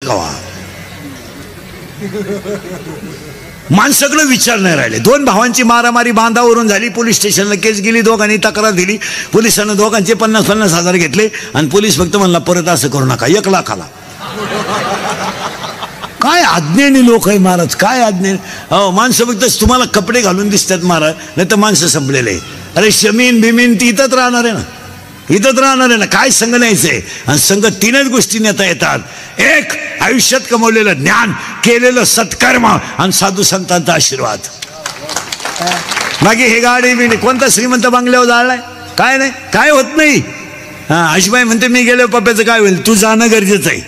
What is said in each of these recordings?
कवा माणसाकडे विचार नाही राहिले. दोन भावांची मारामारी बांधावरून झाली, पोलीस स्टेशनला केस गेली, दोघांनी तक्रार दिली, पोलिसांना दोघांचे 50,000 घेतले आणि पोलीस फक्त म्हणला परत असं करू नका, 1 लाखाला. काय आज्ञेने लोक आहे महाराज, काय आज्ञे. हो माणसं फक्त तुम्हाला कपडे घालून दिसतात महाराज, नाही तर माणसं संपलेले आहे. अरे शमीन बिमीन ती इथंच राहणार आहे ना, इथंच राहणार आहे ना. काय संघ न्यायचंय? आणि संघ 3च गोष्टी नेता येतात. एक आयुष्यात कमवलेलं ज्ञान, केलेलं सत्कर्म आणि साधू संतांचा आशीर्वाद. बाकी हे गाडी बिडी कोणता श्रीमंत बंगल्यावर जाळलाय? काय नाही, काय होत नाही. आशुबाई म्हणते मी गेलो पप्प्याचं काय होईल, तू जाणं गरजेचं आहे.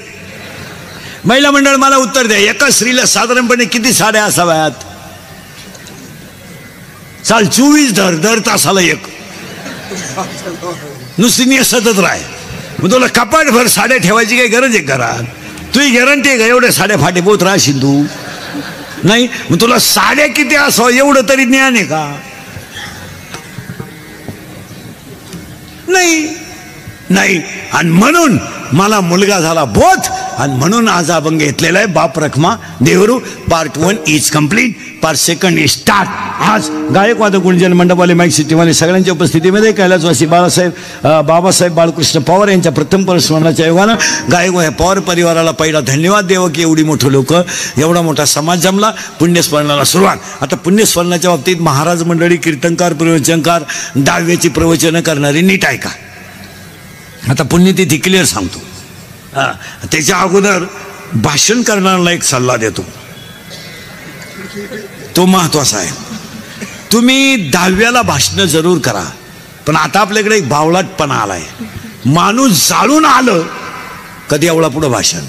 महिला मंडळ मला उत्तर द्या, एका स्त्रीला साधारणपणे किती साड्या असाव्यात? चाल 24 दर तासाला 1. नुसती नेसतच राह. मग तुला कपाटभर साड्या ठेवायची काही गरज आहे घरात? तुझी गॅरंटी आहे का एवढ्या साड्या फाटे पोत राहशील तू? नाही. मग तुला साड्या किती असावं एवढं तरी ज्ञान आहे का? नाही नाही. आणि म्हणून मला मुलगा झाला बोध, आणि म्हणून आज अभंग घेतलेला आहे. बाप रखमा देवरू part 1 is complete, part 2 is start. आज गायकवाद गुंजन मंडपवाले माईक सिटीवाले सगळ्यांच्या उपस्थितीमध्ये कैलासवासी बाबासाहेब बाळकृष्ण पवार यांच्या प्रथम परस्मरणाच्या योगानं गायकवाद ह्या पवार परिवाराला पहिला धन्यवाद देव की एवढी मोठं लोक, एवढा मोठा समाज जमला. पुण्यस्मरणाला सुरुवात. आता पुण्यस्मरणाच्या बाबतीत महाराज मंडळी, कीर्तनकार, प्रवचनकार, दहाव्याची प्रवचनं करणारी नीट ऐका. आता पुण्यतिथी क्लिअर सांगतो. त्याच्या अगोदर भाषण करणाऱ्याला एक सल्ला देतो, तो महत्वाचा आहे. तुम्ही 10व्याला भाषण जरूर करा, पण आता आपल्याकडे एक बावळटपणा आलाय. माणूस जाळून आलं कधी एवढा पुढं भाषण,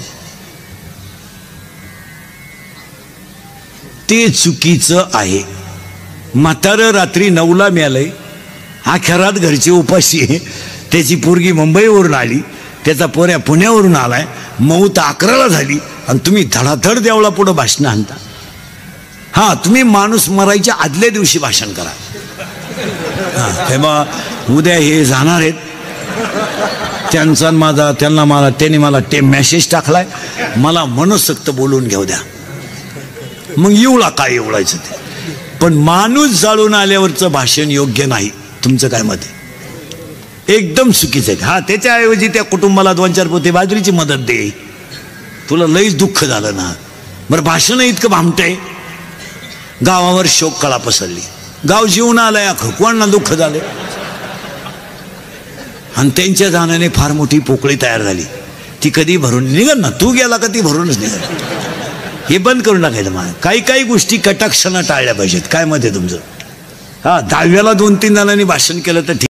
ते चुकीचं आहे. म्हातारं रात्री 9ला मिळालंय, अखेरात घरची उपाशी आहे, त्याची पोरगी मुंबईवरून आली, त्याचा पोऱ्या पुण्यावरून आलाय, मौत 11ला झाली, आणि तुम्ही धडाधड देवळा पुढं भाषण आणता. हा, तुम्ही माणूस मरायच्या आदल्या दिवशी भाषण करा. तेव्हा उद्या हे जाणार आहेत, त्यांनी मला ते मेसेज टाकलाय, मला मनसोक्त बोलून घेऊ द्या. मग येवळा काय एवढायचं ते, पण माणूस जाळून आल्यावरचं भाषण योग्य नाही. तुमचं काय मत आहे? एकदम चुकीचं आहे. हा, त्याच्याऐवजी त्या कुटुंबाला 2-4 पोते बाजरीची मदत दे. तुला लईच दुःख झालं ना. बरं, भाषण इतकं भामटंय, गावावर शोक कळा पसरली, गाव जीवन आलंय, कोणाला दुःख झाले, आणि त्यांच्या जाण्याने फार मोठी पोकळी तयार झाली. ती कधी भरून निघल ना, तू गेला का ती भरूनच निघल. हे बंद करून टाकायचं. मला काही गोष्टी कटाक्षानं टाळल्या पाहिजेत. काय मत आहे तुमचं? हा, 10व्याला 2-3 जणांनी भाषण केलं तर